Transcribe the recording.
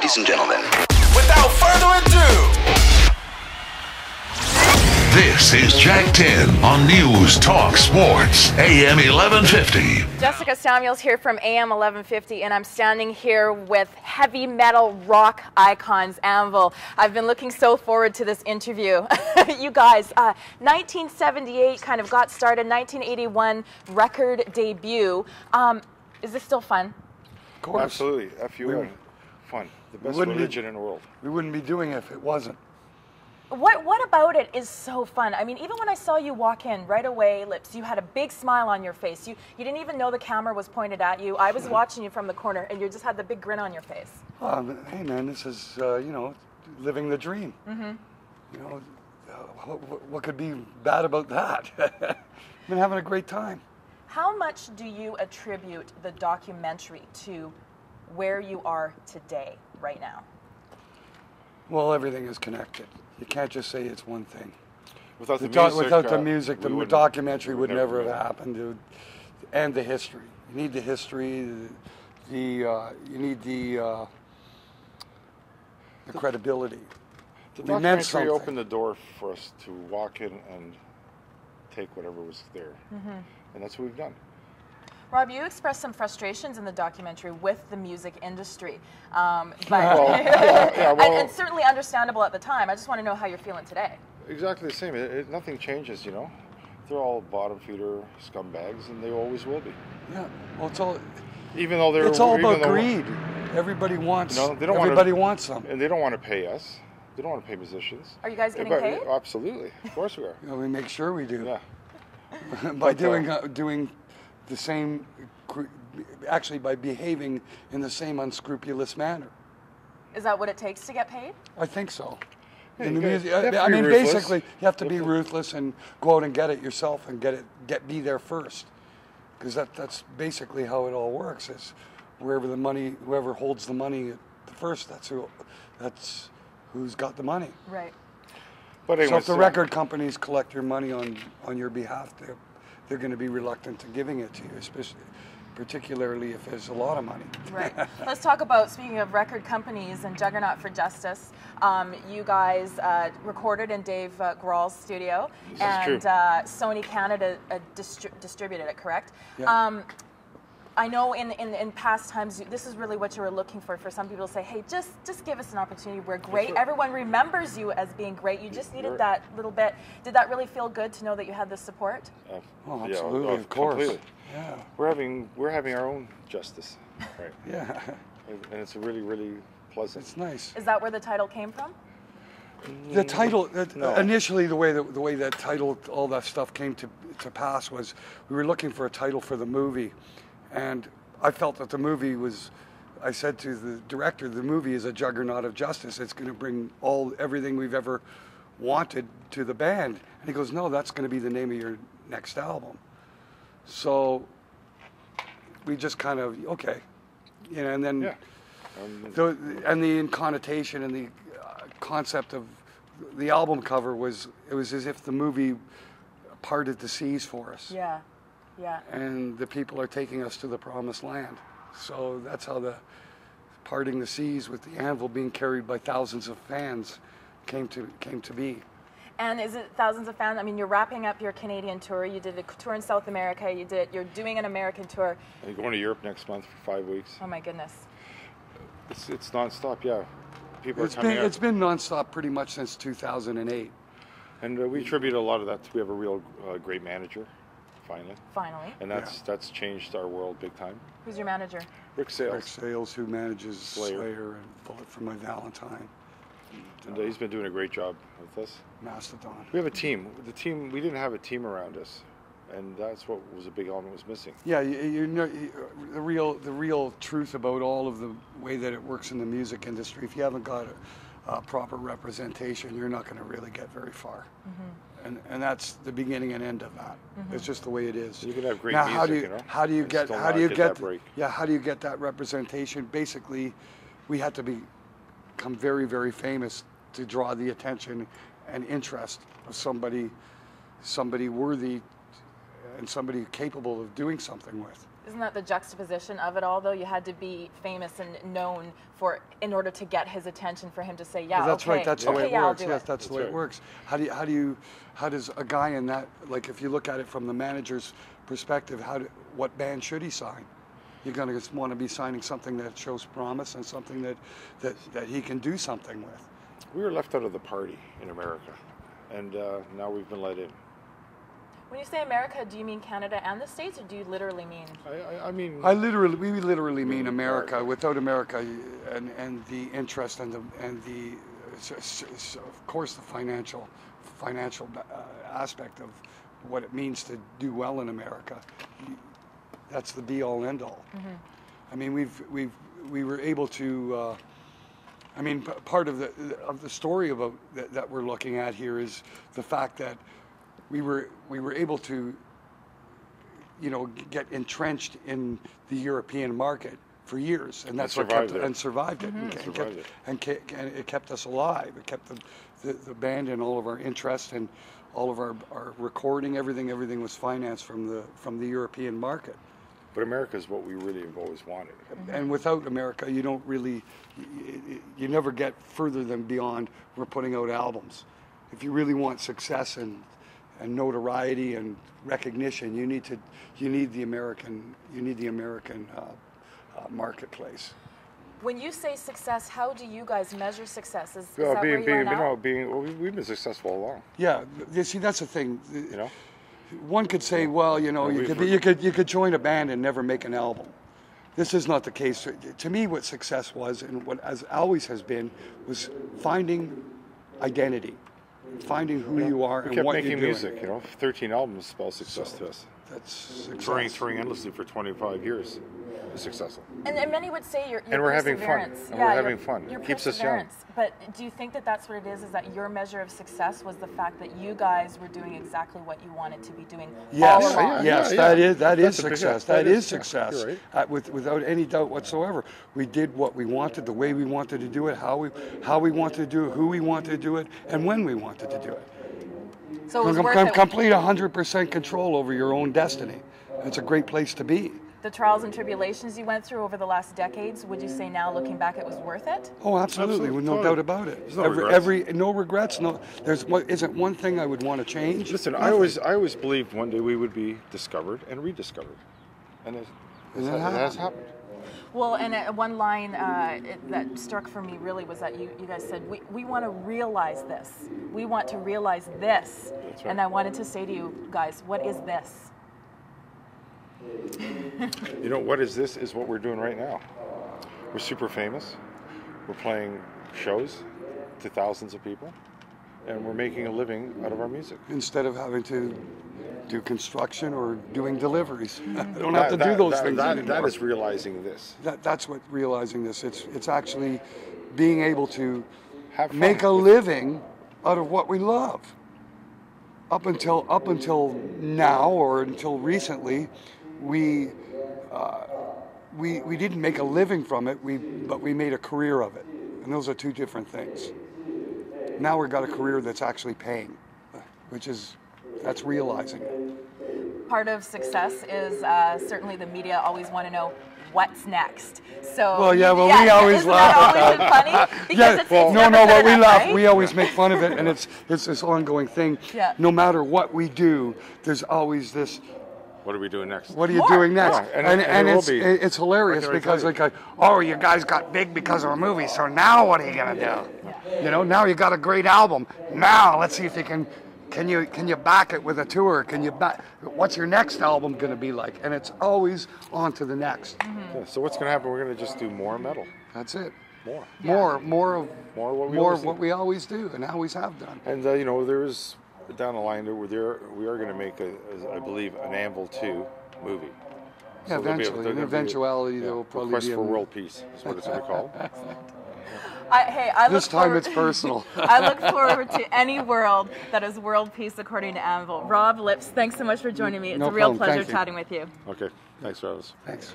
Ladies and gentlemen, without further ado, this is Jack 10 on News Talk Sports, AM 1150. Jessica Samuels here from AM 1150, and I'm standing here with heavy metal rock icons, Anvil. I've been looking so forward to this interview. You guys, 1978 kind of got started, 1981 record debut. Is this still fun? Of course. Absolutely. FUN. Fun. The best religion in the world. We wouldn't be doing it if it wasn't. What about it is so fun? I mean, even when I saw you walk in right away, Lips, you had a big smile on your face. You didn't even know the camera was pointed at you. I was watching you from the corner, and you just had the big grin on your face. Hey, man, this is, living the dream. Mm-hmm. What could be bad about that? I've been having a great time. How much do you attribute the documentary to where you are today, right now? Well, everything is connected. You can't just say it's one thing. Without the music, the documentary would never have happened, dude. And the history. You need the history. You need the credibility. The documentary opened the door for us to walk in and take whatever was there, and that's what we've done. Rob, you expressed some frustrations in the documentary with the music industry, and certainly understandable at the time. I just want to know how you're feeling today. Exactly the same. Nothing changes, you know. They're all bottom feeder scumbags, and they always will be. Yeah. Well, it's all. Even though they're. It's all about greed. Everybody wants. Everybody wants them. And they don't want to pay us. They don't want to pay musicians. Are you guys getting paid? Absolutely. Of course we are. We make sure we do. Yeah. By doing the same, actually by behaving in the same unscrupulous manner. Is that what it takes to get paid? I think so. Yeah, In the music, I mean, basically, you have to be ruthless and go out and get it yourself and be there first, because that's basically how it all works. Is whoever holds the money first, that's who's got the money. Right. But anyway, so if the record companies collect your money on your behalf, they're going to be reluctant to giving it to you, particularly if there's a lot of money. Right. Let's talk about, speaking of record companies and Juggernaut for Justice, you guys recorded in Dave Grohl's studio, and Sony Canada distributed it, correct? Yeah. I know in past times, this is really what you were looking for some people to say, hey, just give us an opportunity. We're great. Sure. Everyone remembers you as being great. You just needed that little bit. Did that really feel good to know that you had this support? Oh, absolutely, of course. Completely. Yeah. We're having our own justice, right? Yeah. And it's really, really pleasant. It's nice. Is that where the title came from? The title, no. Initially, the way that title, all that stuff came to pass was we were looking for a title for the movie. And I felt that the movie was, I said to the director, the movie is a juggernaut of justice. It's going to bring everything we've ever wanted to the band. And he goes, no, that's going to be the name of your next album. So we just kind of, okay. And then the connotation and the concept of the album cover was as if the movie parted the seas for us. Yeah. Yeah. And the people are taking us to the promised land. So that's how the parting the seas with the anvil being carried by thousands of fans came to be. And is it thousands of fans? I mean, you're wrapping up your Canadian tour. You did a tour in South America. You're doing an American tour. And you're going to Europe next month for 5 weeks. Oh my goodness. It's nonstop, yeah. People are coming out. It's been nonstop pretty much since 2008. And we attribute a lot of that. We have a real great manager. Finally. And that's changed our world big time. Who's your manager? Rick Sales. Rick Sales, who manages Slayer and Bullet for My Valentine. And he's been doing a great job with us. Mastodon. We have a team. We didn't have a team around us, and that's what was a big element was missing. Yeah, you know the real truth about all of the way that it works in the music industry. If you haven't got a proper representation, you're not going to really get very far. Mm-hmm. And that's the beginning and end of that. Mm-hmm. It's just the way it is. You can have great now, music, how do you get that representation? Basically, we had to become very, very famous to draw the attention and interest of somebody worthy and somebody capable of doing something with. Isn't that the juxtaposition of it all, though? You had to be famous and known in order to get his attention, for him to say, yeah, Well, that's okay, right. That's the way it yeah, works. I'll do Yes, it. that's the way it works. How does a guy in that, like, if you look at it from the manager's perspective, what band should he sign? You're going to want to be signing something that shows promise and something that he can do something with. We were left out of the party in America, and now we've been let in. When you say America, do you mean Canada and the States, or do you literally mean? We literally mean America. Without America, and the interest and of course the financial aspect of what it means to do well in America. That's the be all end all. I mean, we were able to. I mean, part of the story about that we're looking at here is the fact that we were able to, get entrenched in the European market for years, and that's what survived it, and it kept us alive. It kept the band and all of our interest and all of our recording. Everything was financed from the European market. But America is what we really have always wanted. And without America, you never get further than beyond we're putting out albums. If you really want success and notoriety and recognition, you need the American marketplace. When you say success, how do you guys measure success? Is that where you are now? We've been successful all along. Yeah, you see, that's the thing. One could say, well, you could join a band and never make an album. This is not the case. To me, what success was, and what as always has been, was finding identity, finding who you are and what you're doing. We kept making music. 13 albums spells success to us. That's success. Touring endlessly for 25 years is successful. And many would say your and we're having fun. And we're having fun. Your It keeps us young. But do you think that that's what it is that your measure of success was the fact that you guys were doing exactly what you wanted to be doing all along? Yes, that is success. That is success. You're right. Without any doubt whatsoever. We did what we wanted, the way we wanted to do it, how we wanted to do it, who we wanted to do it, and when we wanted to do it. So it was complete 100% control over your own destiny. It's a great place to be. The trials and tribulations you went through over the last decades, would you say now, looking back, it was worth it? Oh, absolutely, with no doubt about it. No regrets. No regrets. No, isn't one thing I would want to change. Listen, I always believed one day we would be discovered and rediscovered, and it has happened. Well, and one line that struck for me really was that you guys said, we want to realize this. We want to realize this. That's right. And I wanted to say to you guys, what is this? What is this is what we're doing right now. We're super famous. We're playing shows to thousands of people, and we're making a living out of our music. Instead of having to do construction or doing deliveries. I don't have to do those things anymore. That is realizing this. That's what realizing this. It's actually being able to make a living living out of what we love. Up until now, or until recently, we didn't make a living from it. But we made a career of it, and those are two different things. Now we've got a career that's actually paying, that's realizing it. Part of success is certainly the media always want to know what's next. So we always laugh at that. Isn't that always funny? But we laugh. Right? We always make fun of it, and it's this ongoing thing. Yeah. No matter what we do, there's always this. What are we doing next? What are you doing next? Yeah, and it's hilarious because you guys got big because of a movie, so now what are you gonna do? Yeah. Now you got a great album. Now let's see if you can you back it with a tour? What's your next album gonna be like? And it's always on to the next. Mm-hmm. Yeah, so what's gonna happen? We're gonna just do more metal. That's it. More of what we always do and always have done. And there is down the line we are going to make I believe an Anvil 2 movie. Yeah, so eventually. In eventuality, there will probably Quest be for World Peace is what it's going to be called. This time it's personal. I look forward to any world that is world peace according to Anvil. Rob Lips, thanks so much for joining me. It's a real pleasure chatting with you. Okay, thanks, Travis. Thanks.